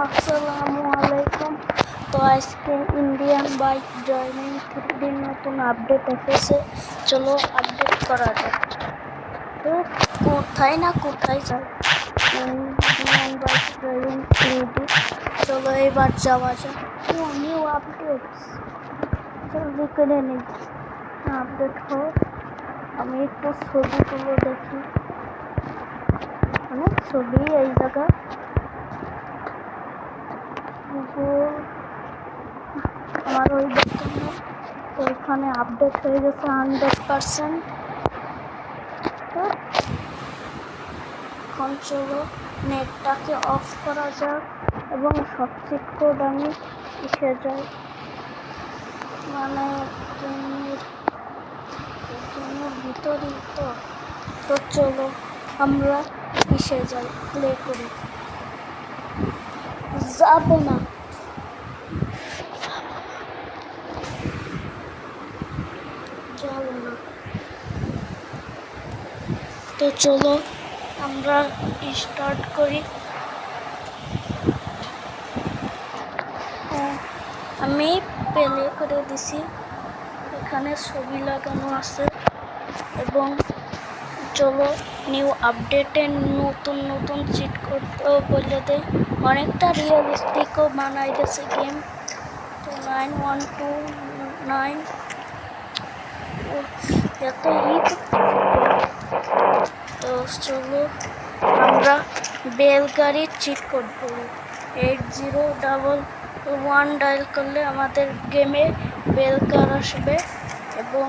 আসসালামু আলাইকুম। তো আজকে ইন্ডিয়ান বাইক ড্রাইভিং 3 নতুন আপডেট এসেছে। চলো আপডেট করা যাক। তো কোথায় যায় ইন্ডিয়ান বাইক ড্রাইভিং 3D। চলো এবার যাওয়া যাক। নিউ আপডেট জলদি করে নেই আপডেট হোক। আমি একটু ছবিগুলো দেখি, অনেক ছবি এই জায়গা। আমার ওই দোকানে ওইখানে আপডেট হয়ে গেছে 100%। এখন চলো নেটটাকে অফ করা যাক এবং সব চেক কোড আমি এসে যাই, মানে গেমের ভিতরেই। তো চলো আমরা এসে যাই, প্লে করি। যাবে না, তো চলো আমরা স্টার্ট করি। আমি প্লে করে দিছি, এখানে ছবি লাগানো আছে। এবং চলো নিউ আপডেটে নতুন চিট করতেও বলে দেয়। অনেকটা রিয়েলিস্টিকও বানাই গেছে গেম। তো 9129 এত তো চলো আমরা বেলগাড়ির চিট কোড করি। 8011 ডায়াল করলে আমাদের গেমে বেলকার আসবে এবং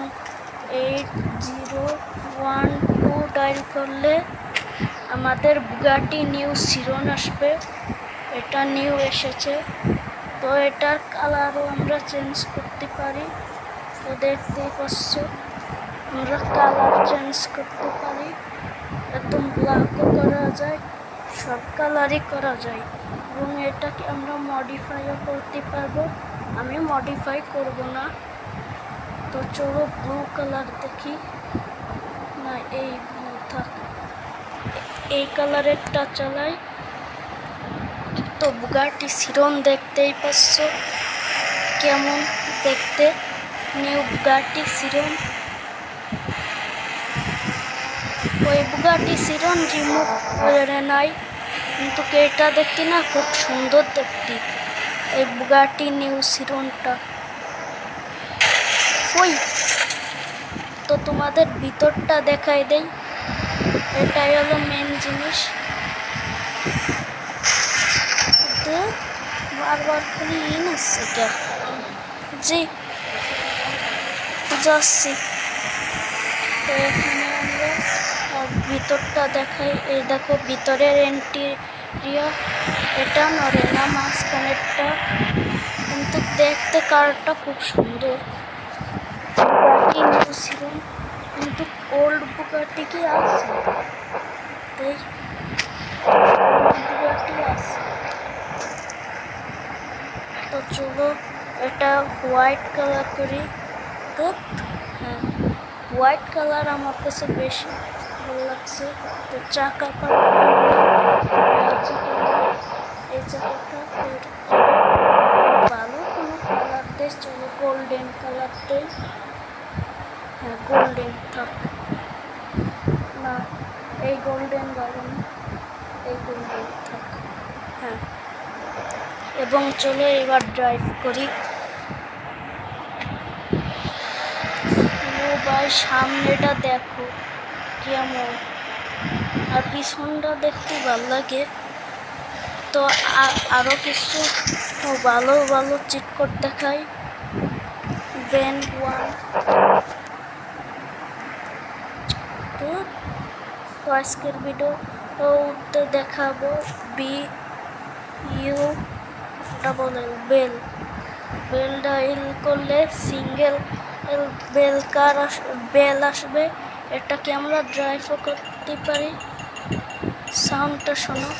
8012 ডায়াল করলে আমাদের বুগাটি নিউ সিরন আসবে। এটা নিউ এসেছে। তো এটার কালারও আমরা চেঞ্জ করতে পারি। তো দেখতেই পাচ্ছ আমরা কালার চেঞ্জ করতে পারি, একদম ব্ল্যাকও করা যায়, সব কালারই করা যায়। এবং এটাকে আমরা মডিফাইও করতে পারবো। আমি মডিফাই করব না। তো চলো ব্লু কালার দেখি, না এই ব্লু থাক, এই কালারেরটা চালাই। তো বুগাটি সিরন দেখতেই পাচ্ছ কেমন দেখতে, নিউ বুগাটি সিরন। ওই বুগাটি সিরন রিমুভ করে নাই, কিন্তু এটা দেখতে না খুব সুন্দর দেখতে এই বুগাটি নিউ সিরনটা। ওই তো তোমাদের ভিতরটা দেখাই দেই, এটাই হলো মেন জিনিস। বারবার খালি আসছে কে জি যাচ্ছি। তো এখানে আমরা ভিতরটা দেখাই। এই দেখো ভিতরের ইন্টেরিয়র, এটা নড়ে না, মাঝখানেরটা, কিন্তু দেখতে কারটা খুব সুন্দর। বুগাটি নিউ সিরন, কিন্তু ওল্ড বুগাটি কি আছে? বুগাটি আছে। তো চলো এটা হোয়াইট কালার করি। তো হ্যাঁ, হোয়াইট কালার আমার কাছে বেশি ভালো লাগছে। তো চাকা এই চাকাটা ভালো কোনো কালার দেয়, চলো গোল্ডেন কালার দেয়। হ্যাঁ গোল্ডেন থাক, না এই গোল্ডেন ভালো না, এই গোল্ডেন থাক। হ্যাঁ, এবং চলো এবার ড্রাইভ করি। ভাই সামনেটা দেখো কেমন, আর পিছনটা দেখতে ভালো লাগে। তো আরো কিছু ভালো চিট কোড দেখাই। বেন 1 তো আজকের ভিডিওতে দেখাবো BULL বেল ডায়াল করলে সিঙ্গেল বেল আসবে। এটাকে আমরা ড্রাইভও করতে পারি। সাউন্ডটা শোনো।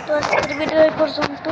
তো আজকের ভিডিও এই পর্যন্ত।